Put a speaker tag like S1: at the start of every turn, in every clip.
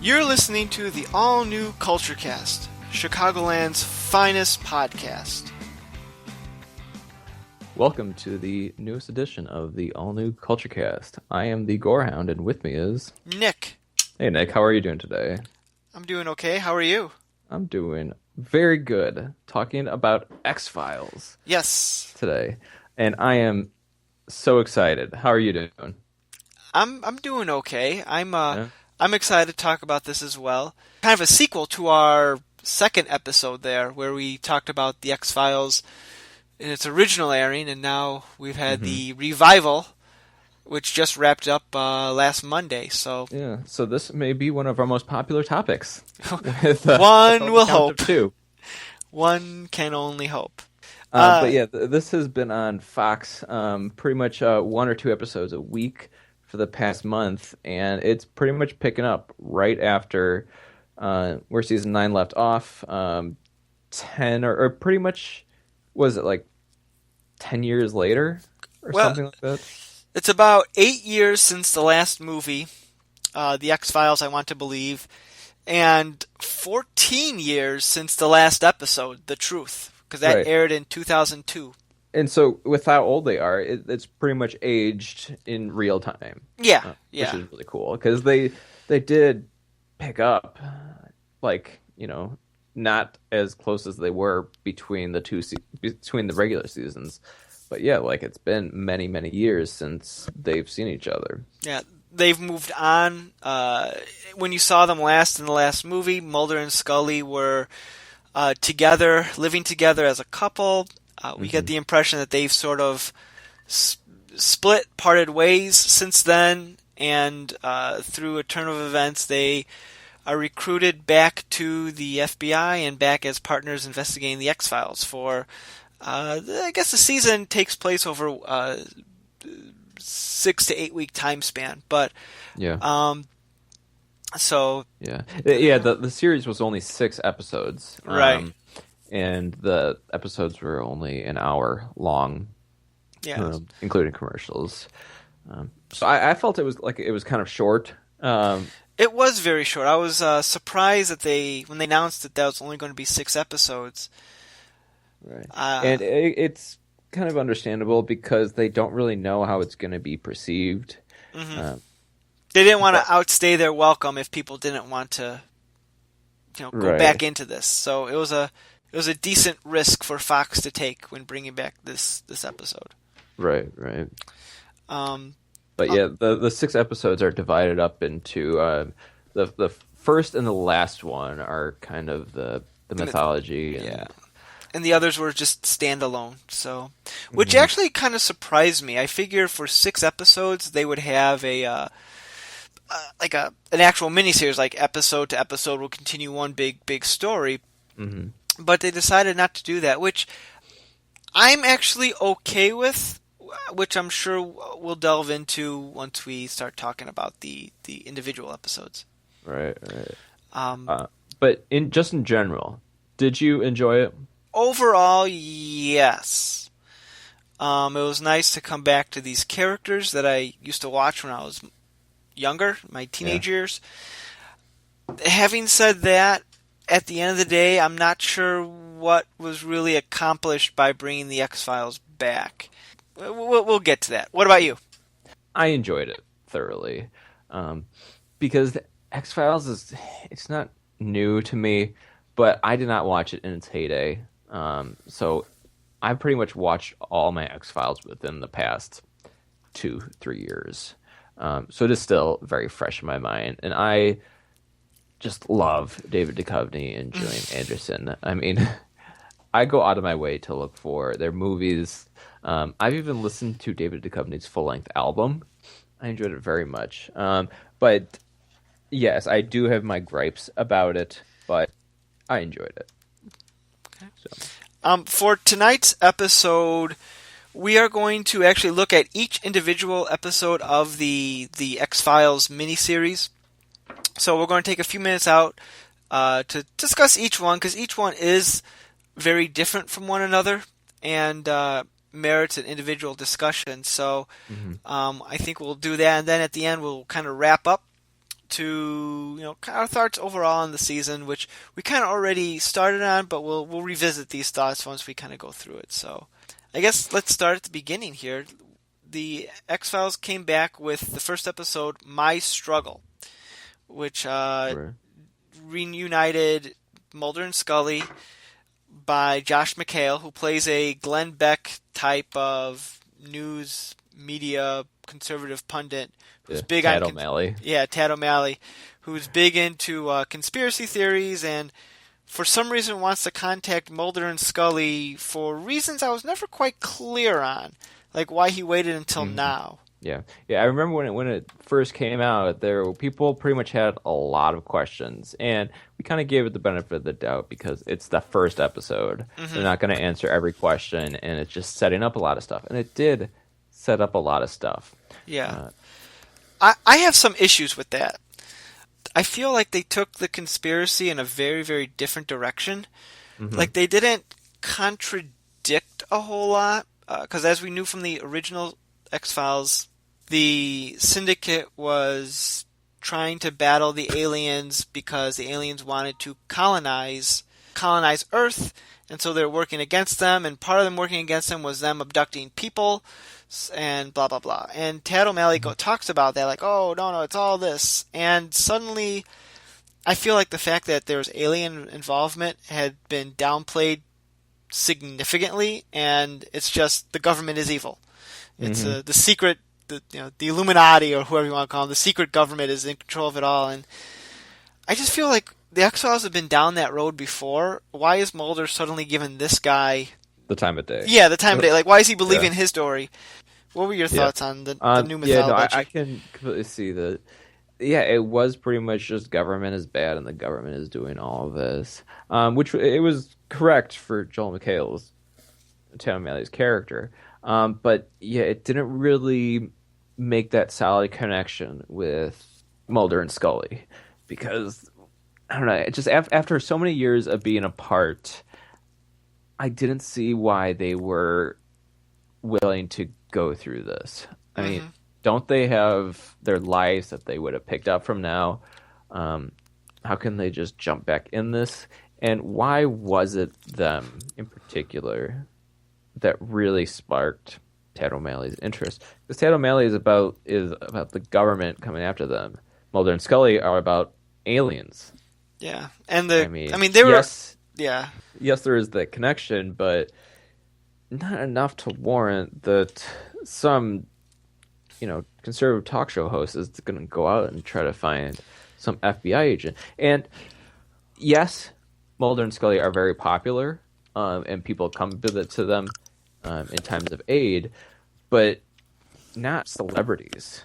S1: You're listening to the all-new CultureCast, Chicagoland's finest podcast.
S2: Welcome to the newest edition of the all-new CultureCast. I am the Gorehound, and with me is...
S1: Nick.
S2: Hey, Nick. How are you doing today?
S1: I'm doing okay. How are you?
S2: I'm doing very good. Talking about X-Files.
S1: Yes.
S2: Today. And I am so excited. How are you doing?
S1: I'm doing okay. I'm excited to talk about this as well. Kind of a sequel to our second episode there, where we talked about the X-Files in its original airing, and now we've had the revival, which just wrapped up last Monday. So
S2: this may be one of our most popular topics. With,
S1: one will hope.
S2: Two.
S1: One can only hope.
S2: But yeah, this has been on Fox pretty much one or two episodes a week for the past month, and it's pretty much picking up right after where season 9 left off. 10 or pretty much, was it like 10 years later or something like that?
S1: It's about 8 years since the last movie, The X-Files, I want to believe, and 14 years since the last episode, The Truth, because that aired in 2002.
S2: And so, with how old they are, it's pretty much aged in real time.
S1: Yeah,
S2: which is really cool, because they did pick up, like, you know, not as close as they were between the regular seasons, but yeah, like it's been many, many years since they've seen each other.
S1: Yeah, they've moved on. When you saw them last in the last movie, Mulder and Scully were together, living together as a couple. We get the impression that they've sort of parted ways since then, and through a turn of events, they are recruited back to the FBI and back as partners investigating the X-Files for, I guess the season takes place over 6 to 8 week time span, but the
S2: series was only 6 episodes,
S1: right?
S2: And the episodes were only an hour long, including commercials. So I felt it was kind of short.
S1: It was very short. I was surprised that when they announced that was only going to be 6 episodes.
S2: Right, and it's kind of understandable because they don't really know how it's going to be perceived.
S1: Mm-hmm. They didn't want to outstay their welcome if people didn't want to, go back into this. So it was a decent risk for Fox to take when bringing back this episode.
S2: Right. But yeah, the 6 episodes are divided up into the first and the last one are kind of the mythology.
S1: And the others were just standalone. So, which actually kind of surprised me. I figured for 6 episodes they would have an actual miniseries, like episode to episode will continue one big story.
S2: Mm-hmm.
S1: But they decided not to do that, which I'm actually okay with, which I'm sure we'll delve into once we start talking about the individual episodes.
S2: Right. But in general, did you enjoy it?
S1: Overall, yes. It was nice to come back to these characters that I used to watch when I was younger, my teenage years. Having said that, at the end of the day, I'm not sure what was really accomplished by bringing the X-Files back. We'll get to that. What about you?
S2: I enjoyed it thoroughly, because the X-Files it's not new to me, but I did not watch it in its heyday. So I pretty much watched all my X-Files within the past 2-3 years. So it is still very fresh in my mind, and I just love David Duchovny and Gillian Anderson. I mean, I go out of my way to look for their movies. I've even listened to David Duchovny's full-length album. I enjoyed it very much. But yes, I do have my gripes about it, but I enjoyed it.
S1: Okay. So. For tonight's episode, we are going to actually look at each individual episode of the X-Files miniseries. So we're going to take a few minutes out to discuss each one, because each one is very different from one another and merits an individual discussion. So I think we'll do that, and then at the end we'll kind of wrap up into our thoughts overall on the season, which we kind of already started on, but we'll revisit these thoughts once we kind of go through it. So, I guess let's start at the beginning here. The X-Files came back with the first episode, My Struggle, which
S2: Right.
S1: reunited Mulder and Scully by Josh McHale, who plays a Glenn Beck type of news media conservative pundit who's
S2: Yeah.
S1: big on
S2: Tad O'Malley.
S1: Tad O'Malley, who's big into conspiracy theories and for some reason wants to contact Mulder and Scully for reasons I was never quite clear on, like why he waited until
S2: Mhm.
S1: now.
S2: Yeah, yeah. I remember when it first came out, people pretty much had a lot of questions, and we kind of gave it the benefit of the doubt because it's the first episode. They're
S1: Hmm.
S2: not going to answer every question, and it's just setting up a lot of stuff, and it did set up a lot of stuff.
S1: Yeah.
S2: Uh,
S1: I have some issues with that. I feel like they took the conspiracy in a very, very different direction.
S2: hmm
S1: Like they didn't contradict a whole lot, because as we knew from the original X Files, the Syndicate was trying to battle the aliens because the aliens wanted to colonize Earth, and so they're working against them. And part of them working against them was them abducting people, and blah blah blah. And Tad O'Malley talks about that, like, oh no, it's all this. And suddenly, I feel like the fact that there was alien involvement had been downplayed significantly, and it's just the government is evil. It's
S2: hmm
S1: the secret, the Illuminati or whoever you want to call them. The secret government is in control of it all, and I just feel like the X Files have been down that road before. Why is Mulder suddenly giving this guy,
S2: The time of day.
S1: yeah, the time of day? Like, why is he
S2: Yeah,
S1: believing his story? What were your
S2: yeah.
S1: thoughts on the new
S2: Yeah, no, I
S1: mythology?
S2: can completely see that. Yeah, it was pretty much just government is bad and the government is doing all of this, which it was correct for Joel McHale's Tim O'Malley's character. But yeah, it didn't really make that solid connection with Mulder and Scully because I don't know. It just after so many years of being apart, I didn't see why they were willing to go through this. I mean,
S1: Hmm.
S2: don't they have their lives that they would have picked up from now? Um, how can they just jump back in this? And why was it them in particular that really sparked Tad O'Malley's interest? Because Tad O'Malley is about the government coming after them. Mulder and Scully are about aliens.
S1: Yeah, and
S2: I
S1: I
S2: mean,
S1: mean, they were,
S2: yes,
S1: yeah,
S2: yes, there is the connection, but not enough to warrant that some conservative talk show host is going to go out and try to find some FBI agent. And yes, Mulder and Scully are very popular, and people come to them in times of aid, but not celebrities.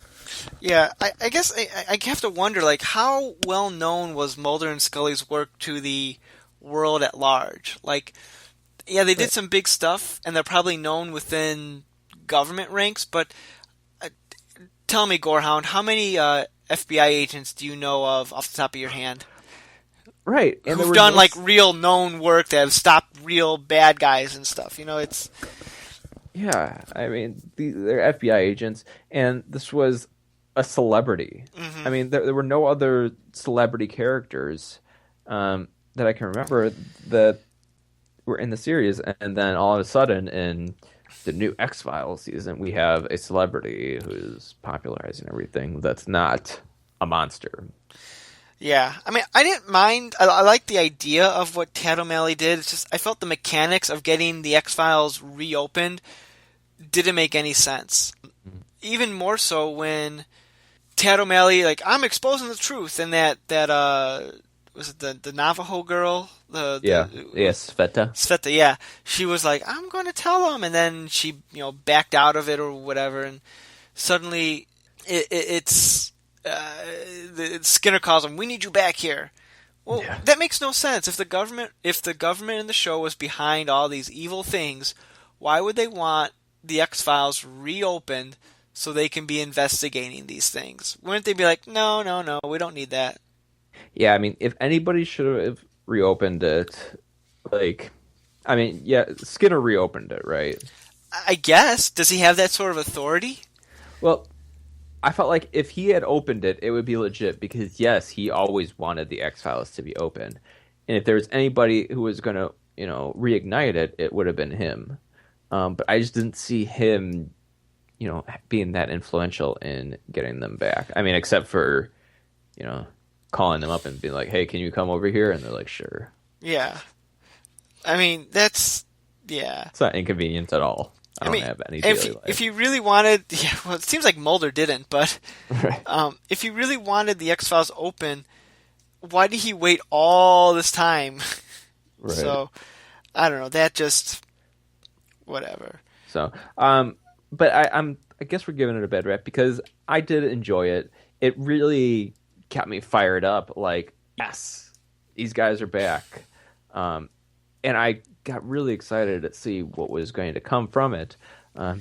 S1: yeah. I guess I have to wonder, like, how well known was Mulder and Scully's work to the world at large? Like, yeah, they did
S2: Right.
S1: some big stuff, and they're probably known within government ranks. But uh, tell me, Gorehound, how many FBI agents do you know of off the top of your hand
S2: Right, and there
S1: who've
S2: were
S1: done
S2: no.
S1: like real known work that have stopped real bad guys and stuff? It's
S2: Yeah, I mean, they're FBI agents, and this was a celebrity. I
S1: hmm
S2: mean, there were no other celebrity characters that I can remember that were in the series, and then all of a sudden, in the new X-Files season, we have a celebrity who's popularizing everything that's not a monster.
S1: Yeah, I mean, I didn't mind. I like the idea of what Tad O'Malley did. It's just I felt the mechanics of getting the X Files reopened didn't make any sense. Even more so when Tad O'Malley, like, I'm exposing the truth, and that was it the Navajo girl,
S2: Yeah,
S1: the
S2: yes, Sveta.
S1: Sveta, yeah, she was like, I'm going to tell him, and then she backed out of it or whatever, and suddenly it's Skinner calls him, we need you back here. Well,
S2: Yeah.
S1: that makes no sense. If the government in the show was behind all these evil things, why would they want the X Files reopened so they can be investigating these things? Wouldn't they be like, no, no, no, we don't need that?
S2: Yeah, I mean, if anybody should have reopened it, like, I mean, yeah, Skinner reopened it, right?
S1: I guess. Does he have that sort of authority?
S2: Well, I felt like if he had opened it, it would be legit because yes, he always wanted the X-Files to be open. And if there was anybody who was going to, reignite it, it would have been him. But I just didn't see him, being that influential in getting them back. I mean, except for, you know, calling them up and being like, "Hey, can you come over here?" And they're like, "Sure."
S1: Yeah. I mean, that's yeah.
S2: It's not inconvenient at all. I
S1: I
S2: don't
S1: mean,
S2: have any
S1: if
S2: daily
S1: he, if
S2: life.
S1: he really wanted, yeah, well, it seems like Mulder didn't, but
S2: Right.
S1: if he really wanted the X Files open, why did he wait all this time?
S2: Right.
S1: So I don't know. That just whatever.
S2: So, but I guess we're giving it a bad rap because I did enjoy it. It really kept me fired up. Like, yes, these guys are back. Um, and I got really excited to see what was going to come from it,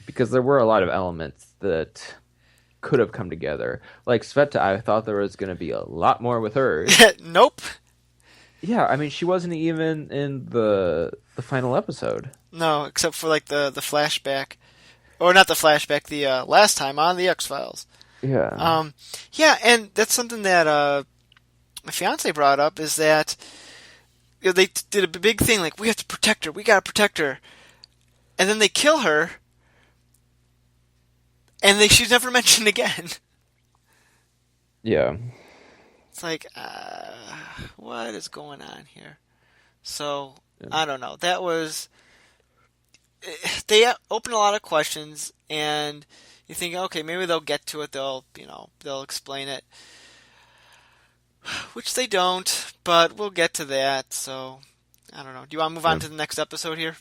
S2: because there were a lot of elements that could have come together. Like Sveta, I thought there was going to be a lot more with her.
S1: Nope.
S2: Yeah, I mean, she wasn't even in the final episode.
S1: No, except for like the flashback, or not the flashback. The last time on the X Files.
S2: Yeah,
S1: Um, yeah, and that's something that my fiance brought up is that they did a big thing like we have to protect her, we gotta protect her, and then they kill her, and she's never mentioned again.
S2: yeah,
S1: It's like, what is going on here? So
S2: yeah.
S1: I don't know. That was they open a lot of questions, and you think, okay, maybe they'll get to it. They'll explain it, which they don't. But we'll get to that. So I don't know. Do you want to move on
S2: Yeah.
S1: to the next episode here?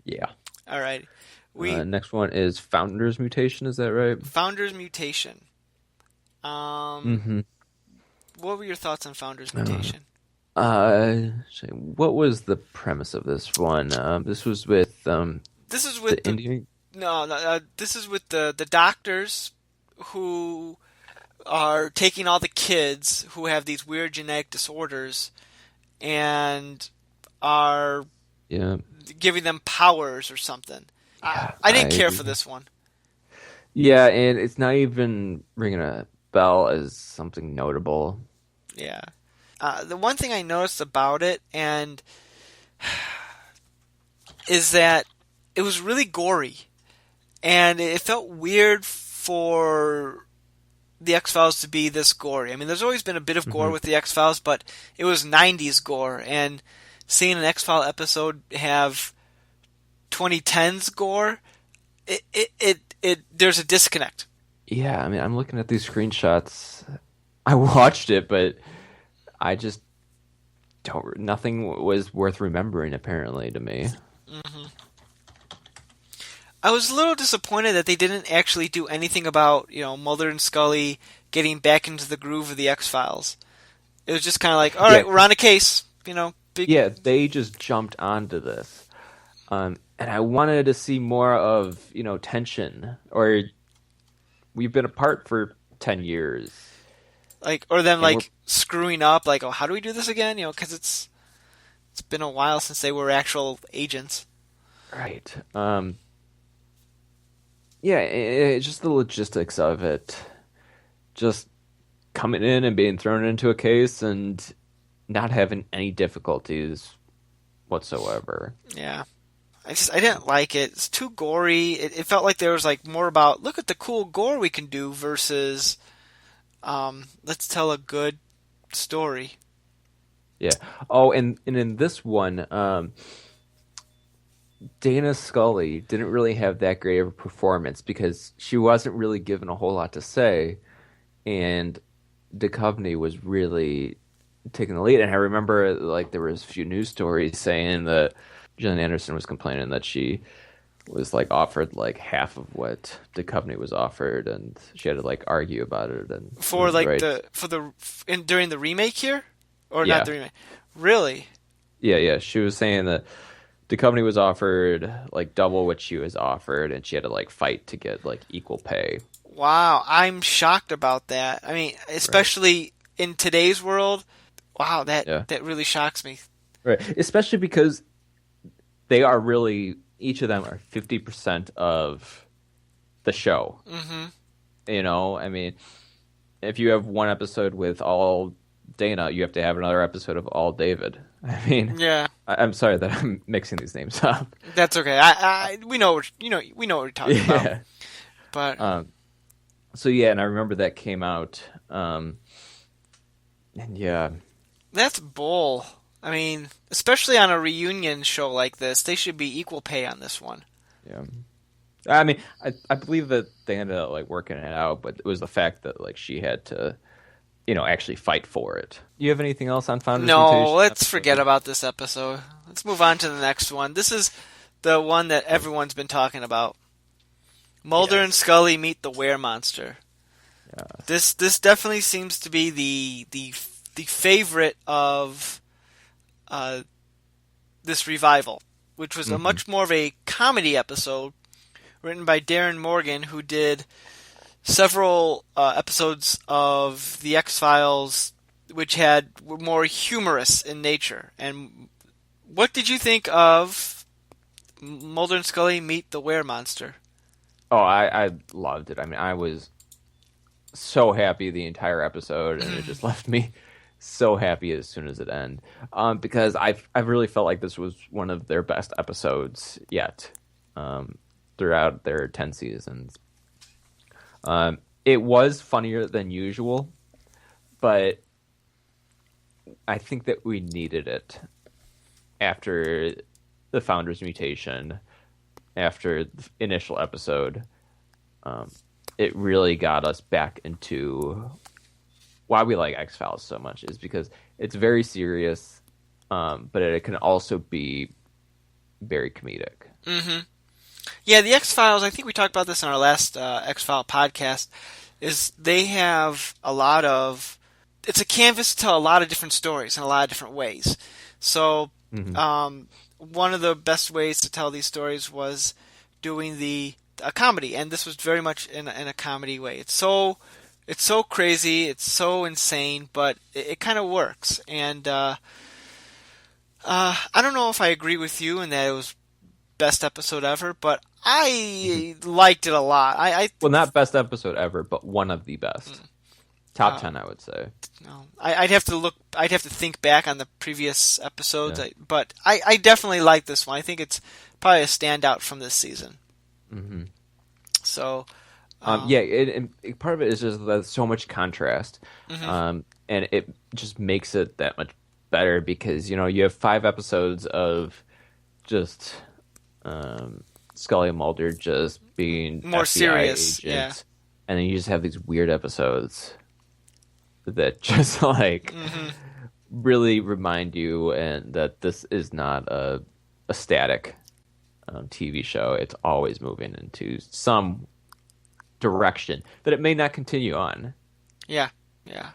S2: Yeah.
S1: All right. We
S2: Next one is Founder's Mutation. Is that right?
S1: Founder's Mutation. Um,
S2: Mm-hmm.
S1: what were your thoughts on Founder's
S2: Uh,
S1: Mutation?
S2: what was the premise of this one? This was with
S1: This is
S2: the
S1: with the
S2: Indian.
S1: no, no this is with the doctors who are taking all the kids who have these weird genetic disorders and are
S2: Yeah,
S1: giving them powers or something.
S2: yeah,
S1: I didn't care for this one.
S2: yeah, and it's not even ringing a bell as something notable.
S1: Yeah. The one thing I noticed about it and is that it was really gory, and it felt weird for the X Files to be this gory. I mean, there's always been a bit of gore
S2: Hmm.
S1: with the X Files, but it was '90s gore, and seeing an X File episode have 2010s gore, there's a disconnect.
S2: Yeah, I mean, I'm looking at these screenshots. I watched it, but I just don't. Nothing was worth remembering, apparently, to me.
S1: I was a little disappointed that they didn't actually do anything about, Mulder and Scully getting back into the groove of the X Files. It was just kind of like, all
S2: Yeah,
S1: right, we're on a case, big.
S2: yeah, they just jumped onto this. And I wanted to see more of, tension. Or we've been apart for 10 years.
S1: Like, or them
S2: And we're
S1: like screwing up, like, oh, how do we do this again? Because it's been a while since they were actual agents.
S2: right. Yeah, it's just the logistics of it. Just coming in and being thrown into a case and not having any difficulties whatsoever.
S1: Yeah, I didn't like it. It's too gory. It felt like there was like more about look at the cool gore we can do versus let's tell a good story.
S2: Yeah. Oh, and in this one, Dana Scully didn't really have that great of a performance because she wasn't really given a whole lot to say, and Duchovny was really taking the lead. And I remember like there was a few news stories saying that Gillian Anderson was complaining that she was like offered like half of what Duchovny was offered, and she had to like argue about it. And
S1: For like
S2: right,
S1: during the remake here, or not
S2: yeah,
S1: the remake. Really?
S2: yeah. She was saying that Duchovny was offered like double what she was offered, and she had to like fight to get like equal pay.
S1: Wow, I'm shocked about that. I mean,
S2: Right.
S1: especially in today's world. Wow,
S2: Yeah.
S1: that really shocks me.
S2: Right. Especially because they are really each of them are 50% of the show.
S1: Hmm.
S2: You know, I mean, if you have one episode with all Dana, you have to have another episode of all David. I mean,
S1: Yeah,
S2: I'm sorry that I'm mixing these names up.
S1: that's okay. We know we know what we're talking about.
S2: Yeah.
S1: But
S2: Um, so yeah, and I remember that came out. And yeah,
S1: that's bull. I mean, especially on a reunion show like this, they should be equal pay on this one.
S2: yeah. I mean, I believe that they ended up like working it out, but it was the fact that like she had to, actually fight for it. Do you have anything else on Founders
S1: No,
S2: Mutation
S1: let's forget
S2: episode?
S1: about this episode. Let's move on to the next one. This is the one that everyone's been talking about. Mulder and
S2: Yes.
S1: Scully meet the were monster.
S2: Yes.
S1: This definitely seems to be the favorite of uh, this revival, which was a
S2: Hmm.
S1: much more of a comedy episode written by Darren Morgan, who did several episodes of the X Files, which were more humorous in nature. And what did you think of Mulder and Scully meet the were monster?
S2: Oh, I loved it. I mean, I was so happy the entire episode, and it just left me so happy as soon as it ended. Because I've really felt like this was one of their best episodes yet, um, throughout their 10 seasons. It was funnier than usual, but I think that we needed it after the Founders Mutation, after the initial episode. Um, it really got us back into why we like X Files so much is because it's very serious, but it can also be very comedic.
S1: Mm-hmm. Yeah, the X Files. I think we talked about this in our last X File podcast. Is they have a lot of. It's a canvas to tell a lot of different stories in a lot of different ways. So,
S2: Hmm.
S1: one of the best ways to tell these stories was doing a comedy, and this was very much in a comedy way. It's so crazy, it's so insane, but it kind of works. And I don't know if I agree with you in that it was best episode ever, but
S2: Hmm.
S1: I liked it a lot. I
S2: Well,
S1: think
S2: not best episode ever, but one of the best. Top
S1: uh,
S2: 10, I would say.
S1: no, I'd have to look. I'd have to think back on the previous episodes,
S2: Yeah.
S1: but I definitely like this one. I think it's probably a standout from this season.
S2: Hmm.
S1: So,
S2: Yeah, part of it is just that so much contrast,
S1: mhm.
S2: and it just makes it that much better because you have 5 episodes of just Scully and Mulder just being
S1: More
S2: FBI
S1: serious, yeah.
S2: agents, and then you just have these weird episodes that just like
S1: Hmm.
S2: really remind you and that this is not a static TV show. It's always moving into some direction that it may not continue on.
S1: Yeah, yeah.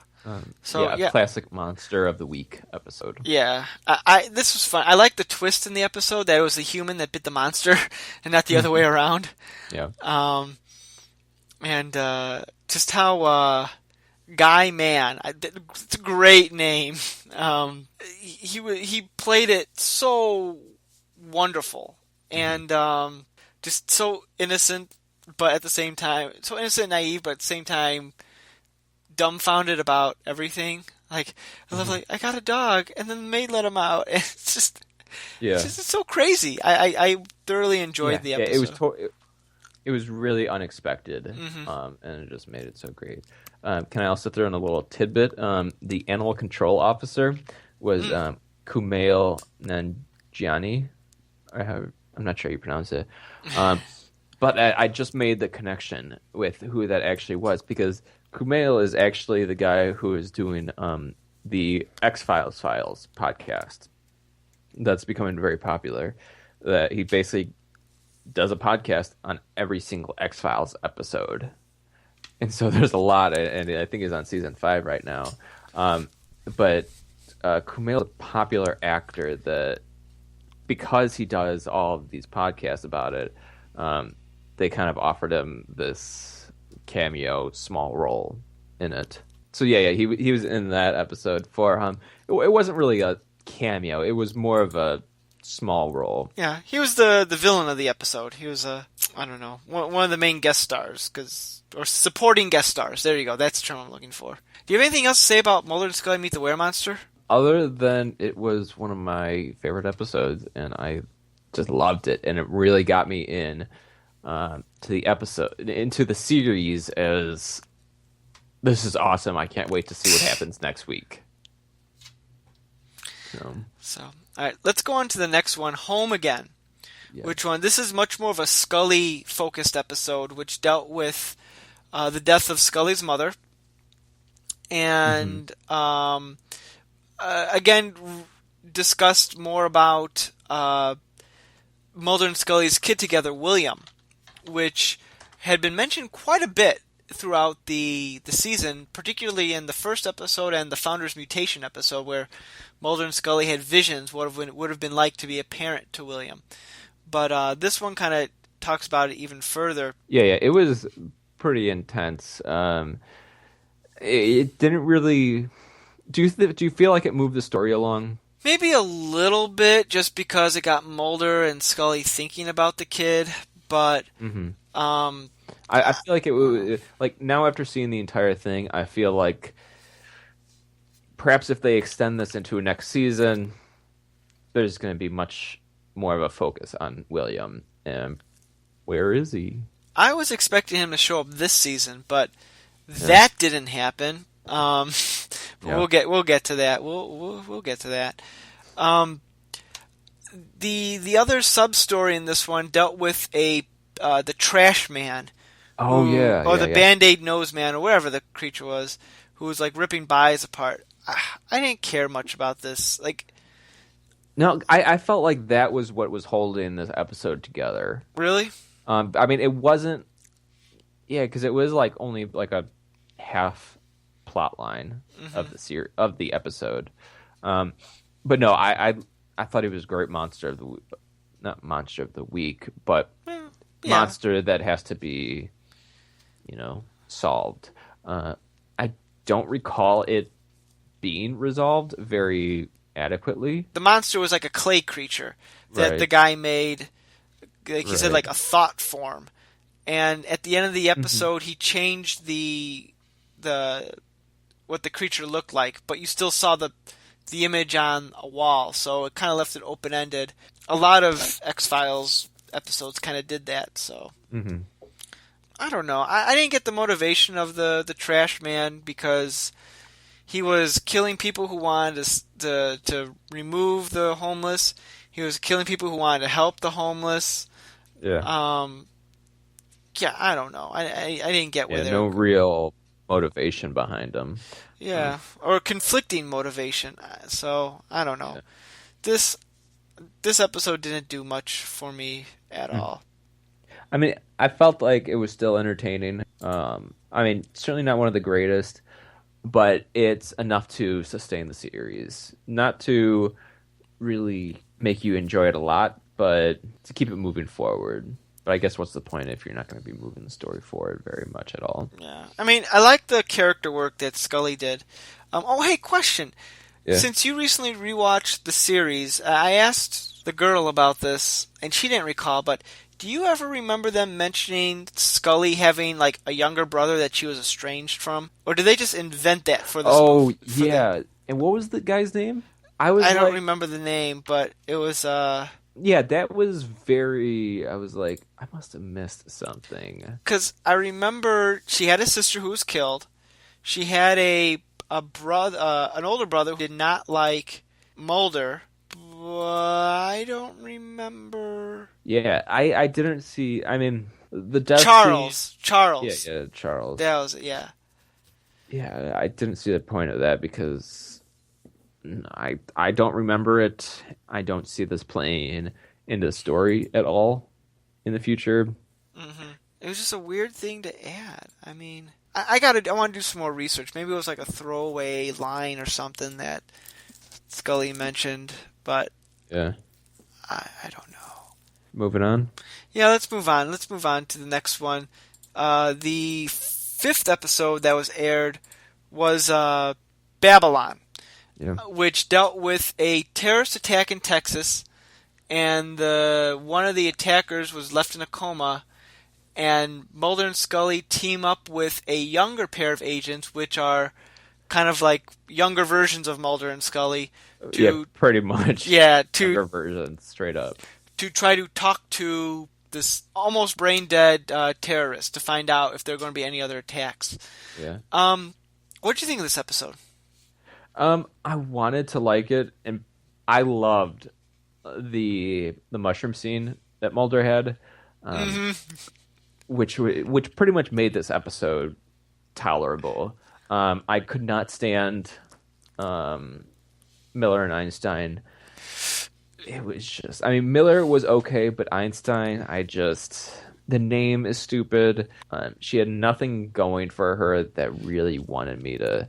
S1: So
S2: Yeah,
S1: yeah,
S2: classic monster of the week episode.
S1: yeah. This was fun. I like the twist in the episode that it was the human that bit the monster and not the other way around.
S2: Yeah.
S1: Um, and just how Guy Mann, it's a great name. He played it so wonderful
S2: Hmm.
S1: and just so innocent, but at the same time so innocent and naive, but at the same time dumbfounded about everything. Like I love,
S2: Hmm.
S1: like I got a dog, and then the maid let him out. And
S2: Yeah.
S1: it's so crazy. I thoroughly enjoyed
S2: Yeah.
S1: the
S2: Yeah. It was
S1: episode.
S2: it was really unexpected,
S1: Hmm.
S2: and it just made it so great. Can I also throw in a little tidbit? The animal control officer was
S1: Mm.
S2: Kumail Nanjiani. I'm not sure how you pronounce it. Um, but I just made the connection with who that actually was because Kumail is actually the guy who is doing the X Files podcast that's becoming very popular. That he basically does a podcast on every single X Files episode, and so there's a lot, and I think he's on season 5 right now. Um, but Kumail is a popular actor that because he does all of these podcasts about it, um, they kind of offered him this cameo small role in it. So yeah, he was in that episode for it wasn't really a cameo. It was more of a small role.
S1: Yeah, he was the villain of the episode. He was I don't know, one of the main guest stars, or supporting guest stars. There you go. That's the term I'm looking for. Do you have anything else to say about Mulder and Scully Meet the Were Monster?
S2: Other than it was one of my favorite episodes, and I just loved it, and it really got me in to the episode, into the series. As this is awesome! I can't wait to see what happens next week.
S1: So, all right, let's go on to the next one, Home Again.
S2: Yeah.
S1: Which one? This is much more of a Scully-focused episode, which dealt with the death of Scully's mother, and again discussed more about Mulder and Scully's kid together, William, which had been mentioned quite a bit throughout the season, particularly in the first episode and the Founder's Mutation episode, where Mulder and Scully had visions what would have been like to be a parent to William. But this one kind of talks about it even further.
S2: Yeah, it was pretty intense. It didn't really. Do you feel like it moved the story along?
S1: Maybe a little bit, just because it got Mulder and Scully thinking about the kid. But
S2: I feel like it was like now after seeing the entire thing, I feel like perhaps if they extend this into a next season, there's going to be much more of a focus on William. And where is he?
S1: I was expecting him to show up this season, but that didn't happen. We'll get to that. We'll get to that. The other sub story in this one dealt with the trash man. The Band-Aid nose man, or whatever the creature was, who was like ripping bodies apart. I didn't care much about this.
S2: No, I felt like that was what was holding this episode together.
S1: Really?
S2: I mean, it wasn't. Yeah, because it was like only like a half plot line of the episode. But no, I thought he was a great not monster of the week, but monster that has to be, solved. I don't recall it being resolved very adequately.
S1: The monster was like a clay creature that the guy made, like he said, like a thought form. And at the end of the episode, he changed the what the creature looked like, but you still saw the image on a wall, so it kind of left it open ended. A lot of X-Files episodes kind of did that, so I don't know. I didn't get the motivation of the trash man, because he was killing people who wanted to remove the homeless. He was killing people who wanted to help the homeless.
S2: Yeah.
S1: I don't know. I didn't get where they
S2: no real motivation behind him.
S1: Yeah, or conflicting motivation. So I don't know. Yeah. This episode didn't do much for me at all.
S2: I mean, I felt like it was still entertaining. I mean, certainly not one of the greatest, but it's enough to sustain the series. Not to really make you enjoy it a lot, but to keep it moving forward. But I guess what's the point if you're not going to be moving the story forward very much at all?
S1: Yeah. I mean, I like the character work that Scully did. Hey, question.
S2: Yeah.
S1: Since you recently rewatched the series, I asked the girl about this, and she didn't recall, but do you ever remember them mentioning Scully having, like, a younger brother that she was estranged from? Or did they just invent that for this movie?
S2: And what was the guy's name?
S1: I don't remember the name, but it was,
S2: Yeah, that was very... I was like, I must have missed something.
S1: Because I remember she had a sister who was killed. She had an older brother who did not like Mulder. But I don't remember...
S2: Yeah, I didn't see... I mean, the death
S1: Charles.
S2: Yeah, Charles.
S1: That was it, yeah.
S2: Yeah, I didn't see the point of that because... I don't remember it. I don't see this playing into the story at all in the future.
S1: It was just a weird thing to add. I mean, I want to do some more research. Maybe it was like a throwaway line or something that Scully mentioned, but
S2: yeah,
S1: I don't know.
S2: Moving on.
S1: Yeah, let's move on. Let's move on to the next one. The 5th episode that was aired was Babylon.
S2: Yeah.
S1: Which dealt with a terrorist attack in Texas, and one of the attackers was left in a coma, and Mulder and Scully team up with a younger pair of agents, which are kind of like younger versions of Mulder and Scully,
S2: Yeah,
S1: to
S2: pretty much
S1: yeah
S2: younger version, straight up.
S1: to try to talk to this almost brain dead terrorist to find out if there are going to be any other attacks.
S2: Yeah.
S1: What did you think of this episode?
S2: I wanted to like it, and I loved the mushroom scene that Mulder had, um,
S1: Hmm.
S2: which pretty much made this episode tolerable. I could not stand um, Miller and Einstein. It was just, I mean, Miller was okay, but Einstein, the name is stupid. She had nothing going for her that really wanted me to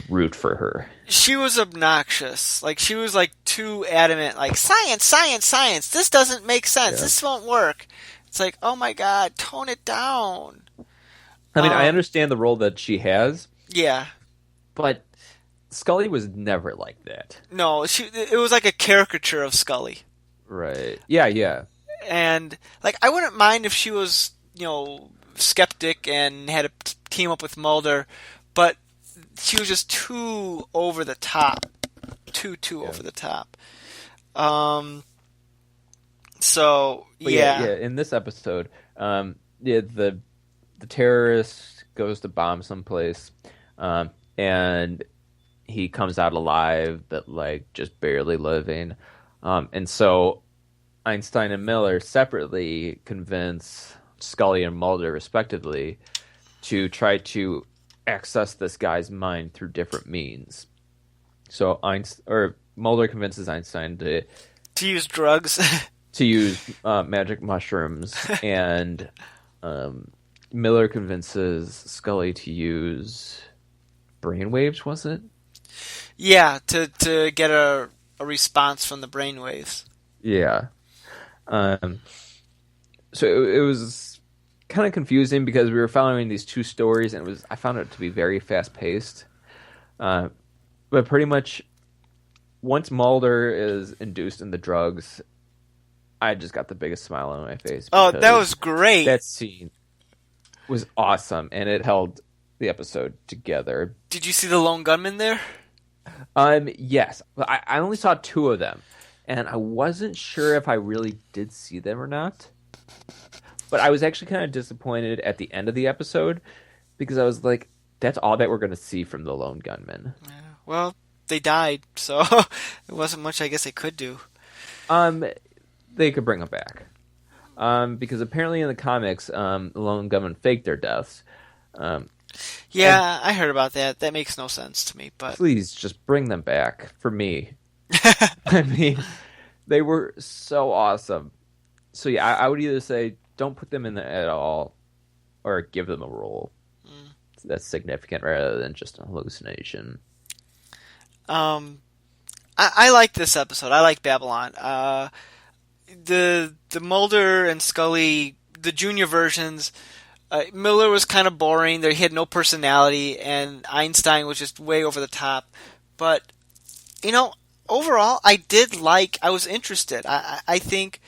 S2: root for her.
S1: She was obnoxious. Like she was like too adamant. Like science, science, science. This doesn't make sense.
S2: Yeah.
S1: This won't work. It's like, oh my god, tone it down.
S2: I mean, I
S1: Um,
S2: understand the role that she has,
S1: yeah.
S2: but Scully was never like that.
S1: No, she. It was like a caricature of Scully,
S2: Right. Yeah, yeah.
S1: and like I wouldn't mind if she was, skeptic and had to team up with Mulder, but she was just too over the top, too
S2: Yeah.
S1: over the top. Um. So
S2: But yeah,
S1: yeah,
S2: yeah, in this episode, yeah, the terrorist goes to bomb someplace, and he comes out alive, but like just barely living. And so Einstein and Miller separately convince Scully and Mulder, respectively, to try to access this guy's mind through different means. So Einstein or Mulder convinces Einstein
S1: to use drugs.
S2: to use magic mushrooms, and um, Miller convinces Scully to use brainwaves. Was it?
S1: Yeah, to get a response from the brainwaves.
S2: Yeah. Um, so it was kind of confusing because we were following these two stories, and I found it to be very fast paced. Uh, but pretty much once Mulder is induced in the drugs, I just got the biggest smile on my face
S1: Oh, that
S2: because
S1: was great.
S2: that scene was awesome, and it held the episode together.
S1: Did you see the lone gunman there?
S2: Yes, I only saw two of them, and I wasn't sure if I really did see them or not. But I was actually kind of disappointed at the end of the episode because I was like, "That's all that we're going to see from the lone gunman."
S1: Yeah. Well, they died, so there wasn't much I guess they could do.
S2: Um, they could bring them back. Because apparently in the comics, the lone gunman faked their deaths. Um, and
S1: Yeah, I heard about that. That makes no sense to me, but
S2: please just bring them back for me. I mean, they were so awesome. So yeah, I would either say don't put them in there at all, or give them a role
S1: mm.
S2: that's significant rather than just a hallucination.
S1: um, I like this episode. I like Babylon. The Mulder and Scully, the junior versions. Miller was kind of boring. He had no personality, and Einstein was just way over the top. But you know, overall, I did like. I was interested. I think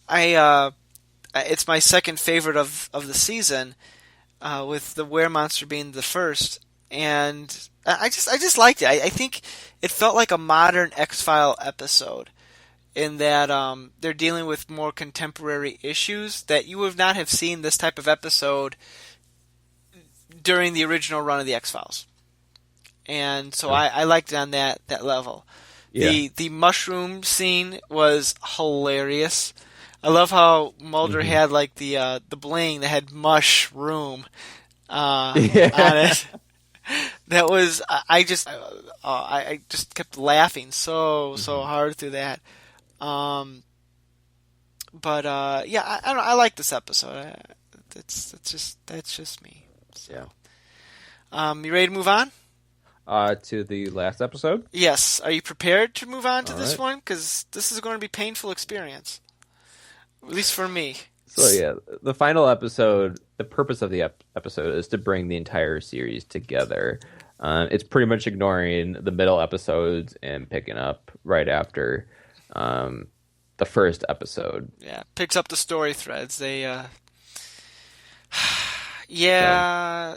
S1: it's my second favorite of the season, with the Were Monster being the first, and I just liked it. I think it felt like a modern X File episode in that they're dealing with more contemporary issues that you would not have seen this type of episode during the original run of the X Files, and so
S2: Yeah.
S1: I liked it on that level.
S2: Yeah.
S1: The mushroom scene was hilarious. I love how Mulder
S2: Hmm.
S1: had like the bling that had mushroom on
S2: Yeah.
S1: it. That was I just kept laughing so
S2: Hmm.
S1: hard through that. Um, but yeah, I don't know, I like this episode. That's just me. So,
S2: Yeah.
S1: you ready to move on?
S2: To the last episode.
S1: Yes. Are you prepared to move on to
S2: All
S1: this
S2: right.
S1: one? Because this is going to be a painful experience, at least for me.
S2: So yeah, the final episode. The purpose of the episode is to bring the entire series together. It's pretty much ignoring the middle episodes and picking up right after um, the first episode.
S1: Yeah, picks up the story threads.
S2: So,
S1: Yeah,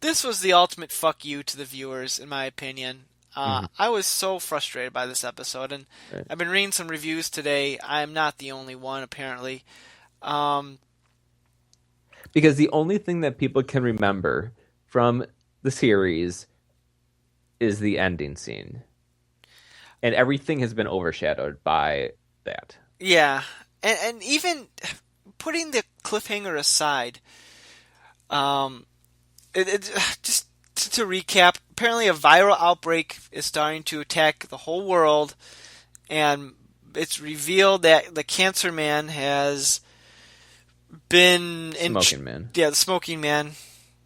S1: this was the ultimate fuck you to the viewers, in my opinion.
S2: mhm,
S1: I was so frustrated by this episode, and
S2: right.
S1: I've been reading some reviews today. I am not the only one, apparently. Um,
S2: Because the only thing that people can remember from the series is the ending scene, and everything has been overshadowed by that.
S1: yeah, and even putting the cliffhanger aside, um, it just to recap, apparently a viral outbreak is starting to attack the whole world, and it's revealed that the Cancer Man has been in,
S2: Smoking Man.
S1: yeah, the Smoking Man,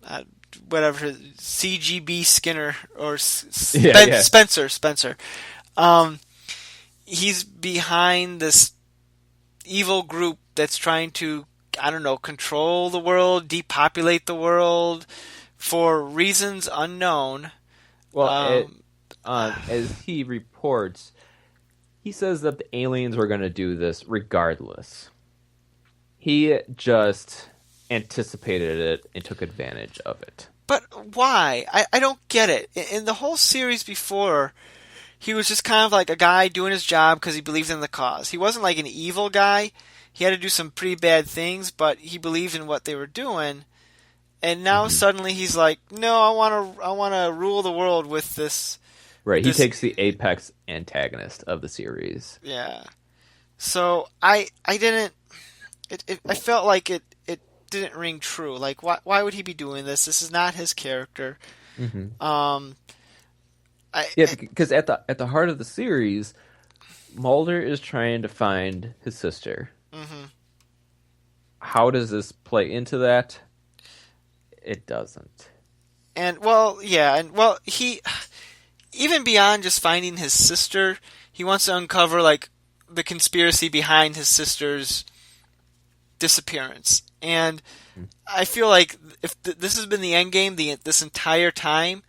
S1: uh, whatever, CGB Skinner or
S2: Yeah, yeah.
S1: Spencer. Um, he's behind this evil group that's trying to, I don't know, control the world, depopulate the world for reasons unknown.
S2: Well,
S1: Um,
S2: as he reports, he says that the aliens were going to do this regardless. He just anticipated it and took advantage of it.
S1: but why? I don't get it. In the whole series before, he was just kind of like a guy doing his job because he believed in the cause. He wasn't like an evil guy. He had to do some pretty bad things, but he believed in what they were doing. And now
S2: Hmm.
S1: suddenly he's like, "No, I want to rule the world with this
S2: Right, he
S1: this
S2: takes the apex antagonist of the series.
S1: yeah." So I didn't I felt like it didn't ring true. Like why would he be doing this? This is not his character.
S2: Hmm.
S1: Um I
S2: Yeah, because at the heart of the series, Mulder is trying to find his sister.
S1: mhm.
S2: How does this play into that? It doesn't.
S1: And well, yeah, and well, he even beyond just finding his sister, he wants to uncover like the conspiracy behind his sister's disappearance. And
S2: Mhm.
S1: I feel like if this has been the end game this entire time,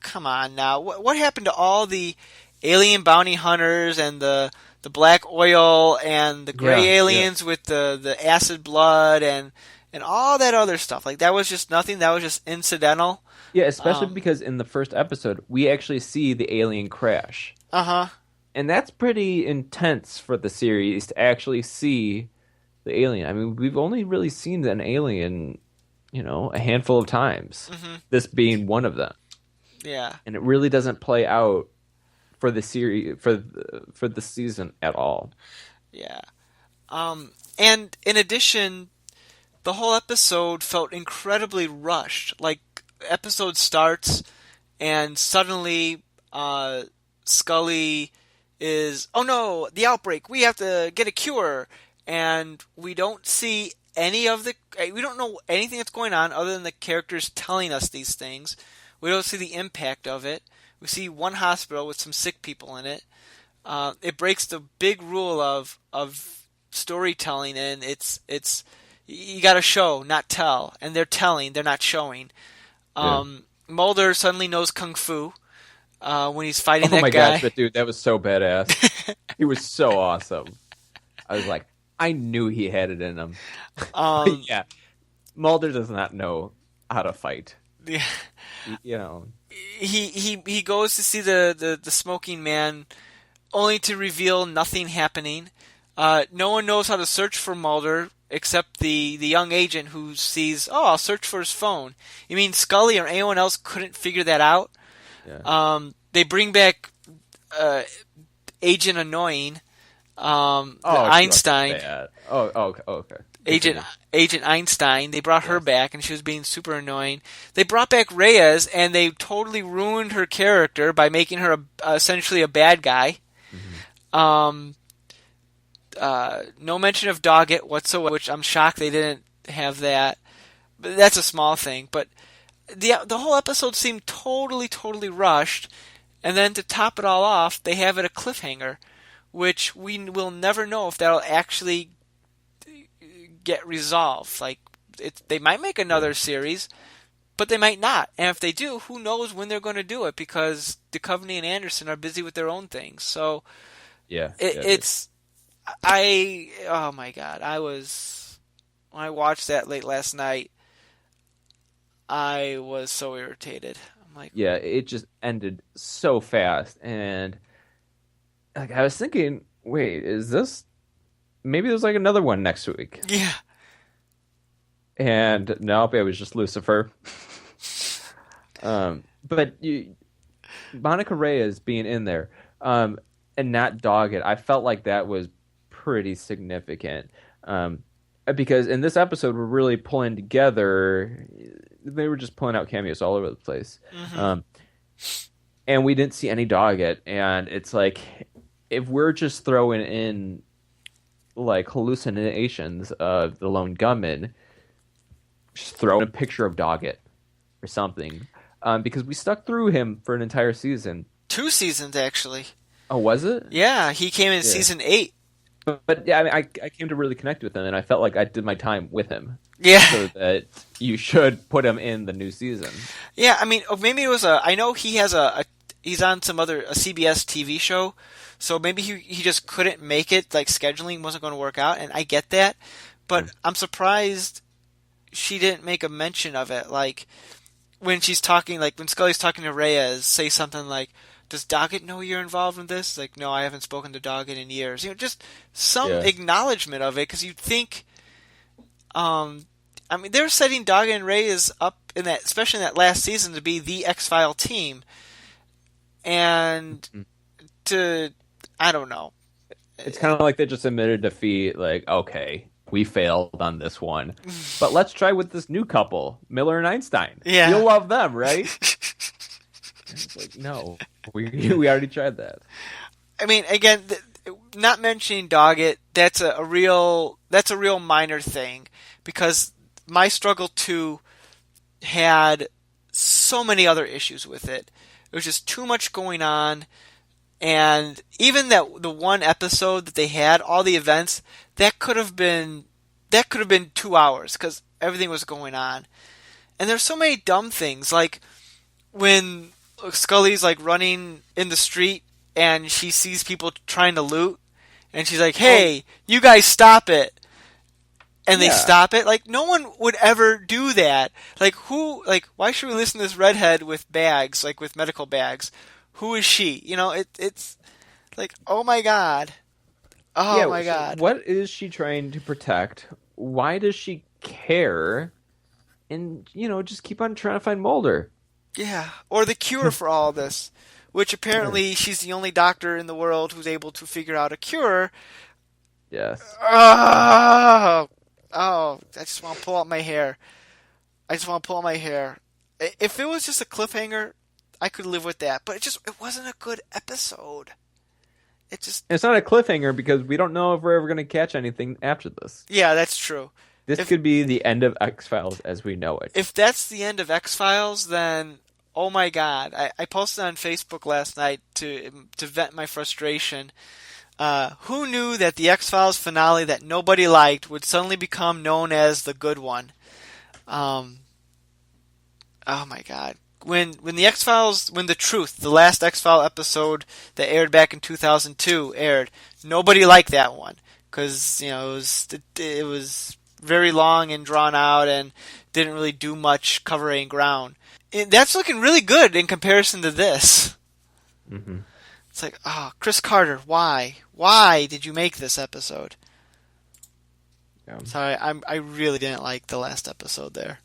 S1: come on now, what happened to all the alien bounty hunters and the black oil and the gray
S2: Yeah, yeah.
S1: aliens with the acid blood and all that other stuff? Like that was just nothing. That was just incidental.
S2: Yeah, especially
S1: Um,
S2: because in the first episode, we actually see the alien crash.
S1: uh huh.
S2: And that's pretty intense for the series to actually see the alien. I mean, we've only really seen an alien, a handful of times,
S1: Hmm.
S2: this being one of them.
S1: Yeah.
S2: And it really doesn't play out for the series for the season at all.
S1: Yeah. And in addition, the whole episode felt incredibly rushed. Like, episode starts, and suddenly, Scully is, oh no, the outbreak, we have to get a cure. And we don't see we don't know anything that's going on other than the characters telling us these things. We don't see the impact of it. We see one hospital with some sick people in it. It breaks the big rule of storytelling, and it's you got to show, not tell, and they're telling, they're not showing.
S2: Yeah.
S1: Mulder suddenly knows kung fu when he's fighting
S2: Oh
S1: that
S2: my gosh,
S1: guy.
S2: but dude, that was so badass. He was so awesome. I was like, I knew he had it in him.
S1: um,
S2: But yeah, Mulder does not know how to fight.
S1: yeah,
S2: You know.
S1: he goes to see the smoking man, only to reveal nothing happening. No one knows how to search for Mulder except the young agent who sees, oh, I'll search for his phone. You mean Scully or anyone else couldn't figure that out?
S2: Yeah.
S1: They bring back uh, Agent Annoying, the
S2: Oh, she wasn't
S1: Einstein,
S2: bad. Oh, okay, okay.
S1: Agent
S2: Continue.
S1: Agent Einstein. They brought her
S2: Yes.
S1: back, and she was being super annoying. They brought back Reyes, and they totally ruined her character by making her essentially a bad guy.
S2: Hmm.
S1: Um, no mention of Doggett whatsoever, which I'm shocked they didn't have that. But that's a small thing. But the whole episode seemed totally rushed. And then to top it all off, they have it a cliffhanger, which we will never know if that'll actually get resolved. Like they might make
S2: Yeah.
S1: another series, but they might not. And if they do, who knows when they're going to do it because Duchovny and Anderson are busy with their own things. So
S2: Yeah. Yeah.
S1: it's I oh my god, I was. when I watched that late last night, I was so irritated. I'm like,
S2: Yeah, it just ended so fast, and like I was thinking, wait, is this maybe there's like another one next week?
S1: yeah,
S2: And nope, it was just Lucifer. But Monica Reyes being in there, and not Doggett, I felt like that was pretty significant. Because in this episode, we're really pulling together. They were just pulling out cameos all over the place.
S1: hmm
S2: Um, and we didn't see any Doggett. And it's like, if we're just throwing in like hallucinations of the lone gunman, just throw in a picture of Doggett or something. Because we stuck through him for an entire season.
S1: 2 seasons actually.
S2: Oh, was it?
S1: Yeah, he came in
S2: Yeah.
S1: season 8.
S2: But yeah, I mean, I came to really connect with him, and I felt like I did my time with him.
S1: Yeah,
S2: So that you should put him in the new season.
S1: yeah. I mean, maybe it was a. I know he has he's on some other a CBS TV show, so maybe he just couldn't make it. Like scheduling wasn't going to work out, and I get that. But
S2: Mm.
S1: I'm surprised she didn't make a mention of it. Like when she's talking, like when Scully's talking to Reyes, say something like, "Does Doggett know you're involved in this?" Like, no, I haven't spoken to Doggett in years. Just some
S2: Yeah.
S1: acknowledgement of it, because you'd think. I mean, they're setting Doggett and Reyes up in that, especially in that last season, to be the X-File team, and
S2: Mm.
S1: to, I don't know.
S2: It's kind of like they just admitted defeat. Like, okay, we failed on this one, but let's try with this new couple, Miller and Einstein.
S1: Yeah.
S2: You'll love them, right? And it's like, no, we already tried that.
S1: I mean, again, not mentioning Doggett, that's a real minor thing, because my struggle 2 had so many other issues with it. There was just too much going on, and even the one episode that they had, all the events, that could have been 2 hours, because everything was going on. And there's so many dumb things, like when Scully's like running in the street and she sees people trying to loot, and she's like,
S2: Oh,
S1: "Hey, you guys stop it!" And they
S2: yeah,
S1: stop it. Like, no one would ever do that. Like, who? Like, why should we listen to this redhead with bags, like with medical bags? Who is she? It's like, oh my god, oh
S2: yeah.
S1: my
S2: So,
S1: god,
S2: what is she trying to protect? Why does she care? And just keep on trying to find Mulder.
S1: yeah. Or the cure for all this, which
S2: Right.
S1: apparently she's the only doctor in the world who's able to figure out a cure.
S2: Yes.
S1: Oh, oh, I just want to pull out my hair. I just want to pull out my hair. If it was just a cliffhanger, I could live with that. But it wasn't a good episode. It just,
S2: It's not a cliffhanger because we don't know if we're ever going to catch anything after this.
S1: yeah, that's true.
S2: This
S1: If
S2: could be the end of X-Files as we know it.
S1: if that's the end of X Files, then oh my god! I posted on Facebook last night to vent my frustration. Who knew that the X Files finale that nobody liked would suddenly become known as the good one? Um, oh my god! When the X Files, when the Truth, the last X File episode that aired back in 2002 aired, nobody liked that one, because it was very long and drawn out and didn't really do much covering ground. That's looking really good in comparison to this.
S2: Hmm.
S1: It's like, oh, Chris Carter, why? Why did you make this episode?
S2: Yeah.
S1: Sorry, I really didn't like the last episode there.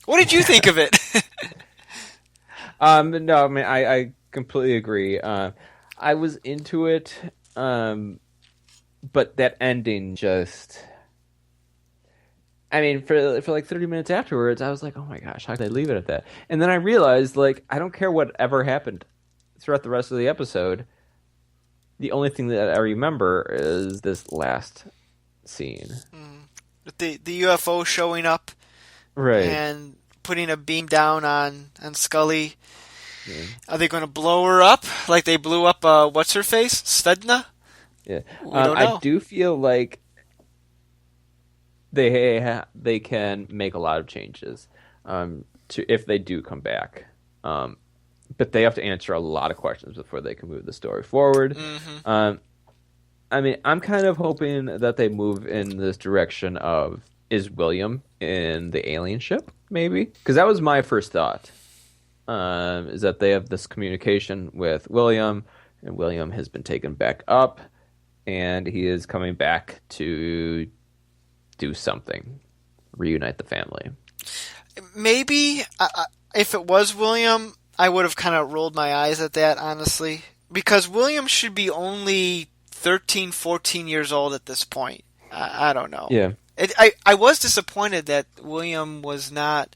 S1: What did you think of it?
S2: No, I mean, I completely agree. I was into it, but that ending just. I mean, for like 30 minutes afterwards, I was like, "Oh my gosh, how could they leave it at that?" And then I realized, like, I don't care what ever happened throughout the rest of the episode. The only thing that I remember is this last scene.
S1: With the UFO showing up
S2: Right.
S1: and putting a beam down on Scully.
S2: Yeah.
S1: Are they going to blow her up like they blew up what's her face, Svedna?
S2: Yeah.
S1: We don't
S2: I
S1: know.
S2: do feel like they can make a lot of changes to if they do come back. But they have to answer a lot of questions before they can move the story forward.
S1: Hmm
S2: Um, I mean, I'm kind of hoping that they move in this direction of is William in the alien ship, maybe? Because that was my first thought. Is that they have this communication with William, and William has been taken back up, and he is coming back to do something, reunite the family.
S1: Maybe if it was William, I would have kind of rolled my eyes at that, honestly. Because William should be only 13, 14 years old at this point. I don't know.
S2: Yeah,
S1: I was disappointed that William was not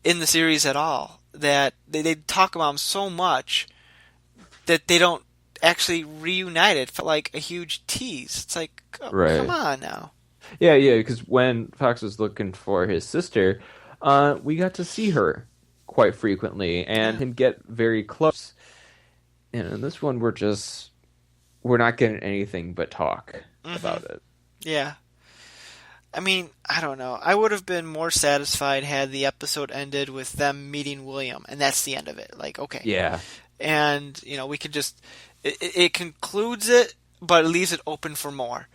S1: in the series at all. That they talk about him so much that they don't actually reunite it. It felt like a huge tease. It's like, oh, come
S2: right.
S1: on now.
S2: Yeah, yeah, because when Fox was looking for his sister, we got to see her quite frequently and
S1: Yeah.
S2: him get very close. And in this one, we're not getting anything but talk
S1: Hmm.
S2: about it.
S1: Yeah. I mean, I don't know. I would have been more satisfied had the episode ended with them meeting William, and that's the end of it. Like, okay.
S2: Yeah.
S1: And, we could just. It concludes it, but it leaves it open for more.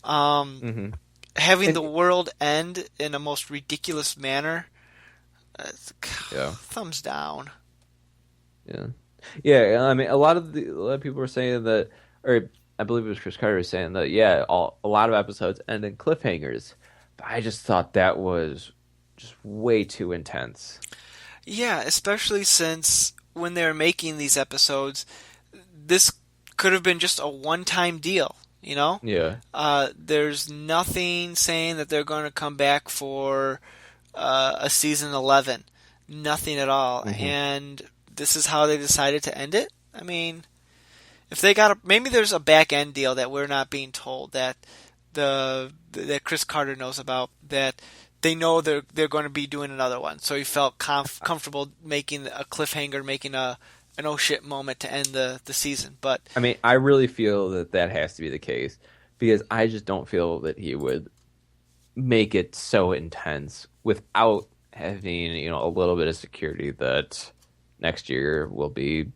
S1: Um,
S2: Hmm.
S1: Having the
S2: And
S1: world end in a most ridiculous manner, uh,
S2: yeah,
S1: thumbs down.
S2: yeah, yeah. I mean, a lot of people were saying that, or I believe it was Chris Carter was saying that. Yeah, a lot of episodes end in cliffhangers, but I just thought that was just way too intense.
S1: Yeah, especially since when they're making these episodes, this could have been just a one-time deal, you know?
S2: Yeah.
S1: There's nothing saying that they're going to come back for a season 11. Nothing at all.
S2: Hmm.
S1: And this is how they decided to end it? I mean, if they got maybe there's a back end deal that we're not being told that Chris Carter knows about that they know they're going to be doing another one. So he felt comfortable making a cliffhanger, making a an oh shit moment to end the season. But
S2: I mean, I really feel that that has to be the case because I just don't feel that he would make it so intense without having, a little bit of security that next year will be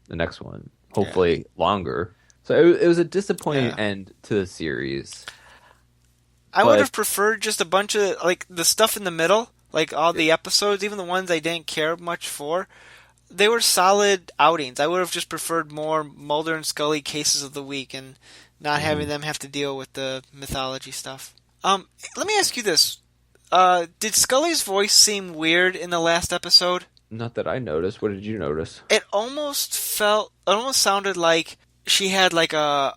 S2: the next one,
S1: yeah,
S2: hopefully longer. So it was a disappointing
S1: yeah.
S2: end to the series,
S1: I would
S2: but
S1: have preferred just a bunch of like the stuff in the middle, like all the episodes, even the ones I didn't care much for. They were solid outings. I would have just preferred more Mulder and Scully cases of the week and not having
S2: mhm.
S1: them have to deal with the mythology stuff. Let me ask you this: did Scully's voice seem weird in the last episode?
S2: Not that I noticed. What did you notice?
S1: It almost sounded like she had like a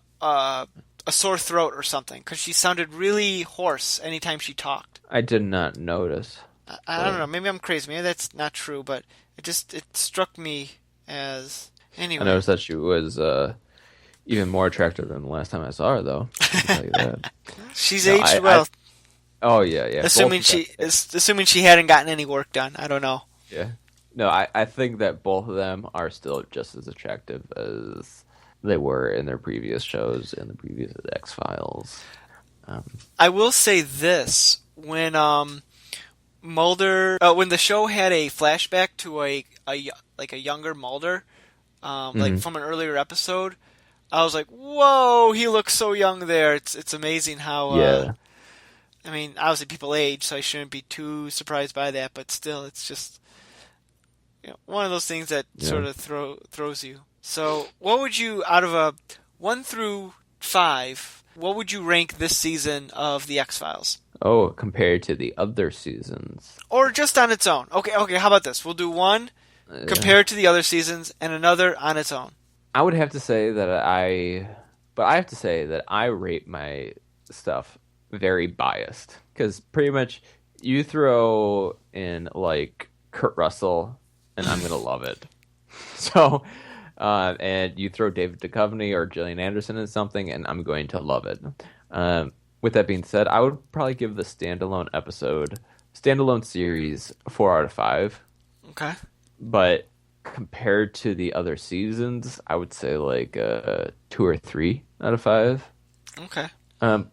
S1: sore throat or something because she sounded really hoarse anytime she talked.
S2: I did not notice,
S1: I don't
S2: but
S1: know. Maybe I'm crazy. Maybe that's not true, but it struck me as
S2: I
S1: anyway.
S2: noticed that she was even more attractive than the last time I saw her, though. I can tell you that.
S1: She's
S2: No,
S1: aged
S2: I
S1: well,
S2: oh yeah, yeah, both of them.
S1: assuming she hadn't gotten any work done. I don't know.
S2: Yeah. No, I think that both of them are still just as attractive as they were in their previous shows in the previous X Files. Um,
S1: I will say this: when the show had a flashback to like a younger Mulder, like
S2: mhm.
S1: from an earlier episode, I was like, "Whoa, he looks so young there." It's amazing how.
S2: Yeah,
S1: I mean, obviously people age, so I shouldn't be too surprised by that. But still, it's just one of those things that
S2: yeah.
S1: sort of throws you. So, what would you out of a 1 through 5? What would you rank this season of the X Files?
S2: Oh, compared to the other seasons,
S1: Or just on its own. Okay, okay, how about this? We'll do one
S2: yeah,
S1: compared to the other seasons and another on its own.
S2: I would have to say that but I have to say that I rate my stuff very biased because pretty much you throw in like Kurt Russell and I'm gonna love it. So, and you throw David Duchovny or Gillian Anderson in something, and I'm going to love it. With that being said, I would probably give the standalone series, 4 out of 5.
S1: Okay.
S2: But compared to the other seasons, I would say like 2 or 3 out of 5.
S1: Okay.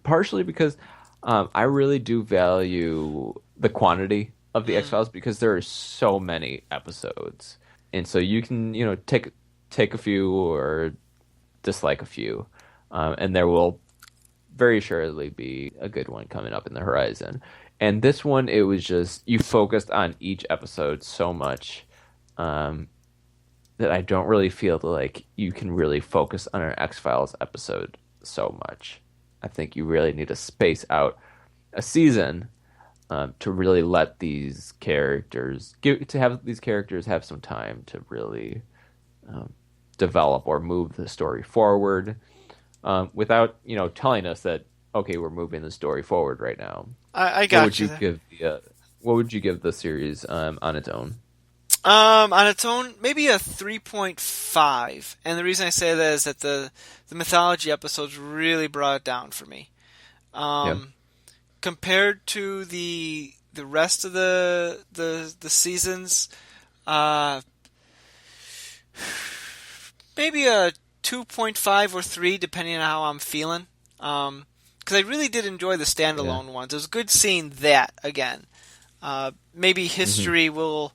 S2: Partially because I really do value the quantity of the X
S1: Mm,
S2: Files because there are so many episodes, and so you can take a few or dislike a few. And there will very assuredly be a good one coming up in the horizon. And this one, it was just you focused on each episode so much um, that I don't really feel like you can really focus on an X-Files episode so much. I think you really need to space out a season to really let these characters have these characters have some time to really um, develop or move the story forward without telling us that okay, we're moving the story forward right now.
S1: I
S2: What would
S1: got you
S2: you
S1: there.
S2: give what would you give the series on its own?
S1: On its own, maybe a 3.5. And the reason I say that is that the mythology episodes really brought it down for me.
S2: Yeah.
S1: Um, Compared to the rest of the seasons, uh, maybe a 2.5 or 3, depending on how I'm feeling. Because I really did enjoy the
S2: Yeah.
S1: standalone ones. It was good seeing that again. Maybe
S2: Hmm.
S1: history will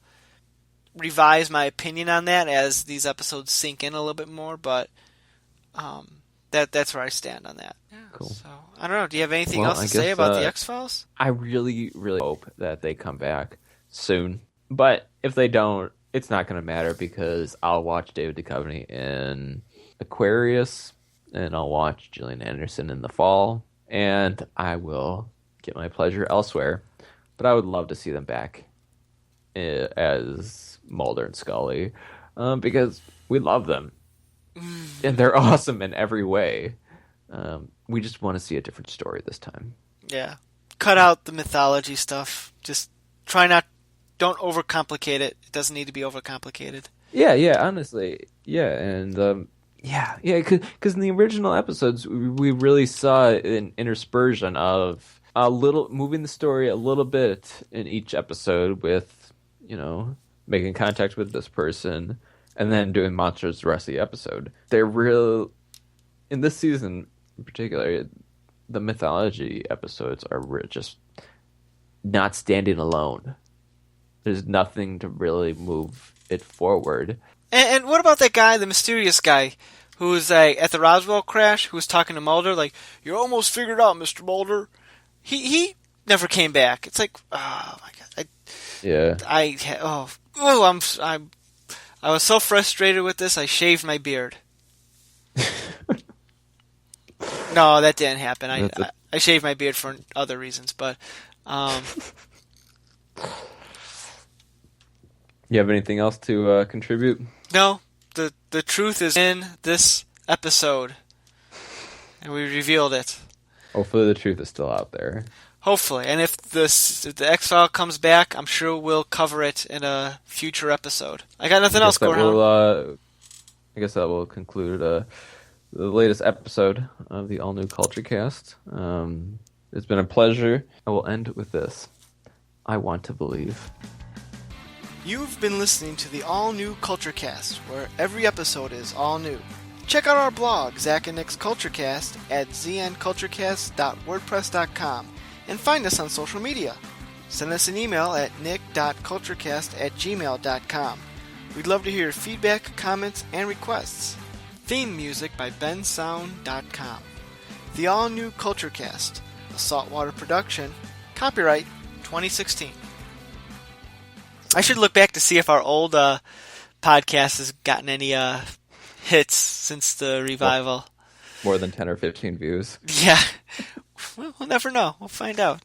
S1: revise my opinion on that as these episodes sink in a little bit more, but that's where I stand on that. Yeah.
S2: Cool.
S1: So I don't know. Do you have anything
S2: Well,
S1: else
S2: I
S1: to say
S2: guess
S1: about the X Files?
S2: I really, really hope that they come back soon. But if they don't, it's not going to matter because I'll watch David Duchovny in Aquarius and I'll watch Gillian Anderson in the fall, and I will get my pleasure elsewhere. But I would love to see them back as Mulder and Scully because we love them and they're awesome in every way. We just want to see a different story this time.
S1: Yeah. Cut out the mythology stuff. Just try not. Don't overcomplicate it. It doesn't need to be overcomplicated.
S2: Yeah, yeah, honestly, yeah, and yeah, because in the original episodes, we really saw an interspersion of a little moving the story a little bit in each episode with, you know, making contact with this person and then doing monsters the rest of the episode. They're real in this season in particular. The mythology episodes are just not standing alone. There's nothing to really move it forward.
S1: And what about that guy, the mysterious guy, who was like at the Roswell crash, who was talking to Mulder, like, "You're almost figured out, Mr. Mulder." He never came back. It's like, oh my god,
S2: Yeah.
S1: I was so frustrated with this. I shaved my beard. No, that didn't happen.
S2: That's a
S1: I shaved my beard for other reasons, but um,
S2: You have anything else to contribute?
S1: no, the truth is in this episode, and we revealed it.
S2: Hopefully, the truth is still out there.
S1: Hopefully, and if the X File comes back, I'm sure we'll cover it in a future episode. I got
S2: I
S1: nothing else,
S2: guess that
S1: Gorehound.
S2: will. I guess that will conclude the latest episode of the all new Culture Cast. It's been a pleasure. I will end with this. I want to believe.
S1: You've been listening to the all new Culture Cast, where every episode is all new. Check out our blog, Zach and Nick's Culturecast, at znculturecast.wordpress.com, and find us on social media. Send us an email at nick.culturecast@gmail.com. We'd love to hear your feedback, comments, and requests. Theme music by bensound.com. The all new Culturecast, a saltwater production, copyright 2016. I should look back to see if our old podcast has gotten any hits since the revival.
S2: More than 10 or 15 views.
S1: Yeah, we'll never know. We'll find out.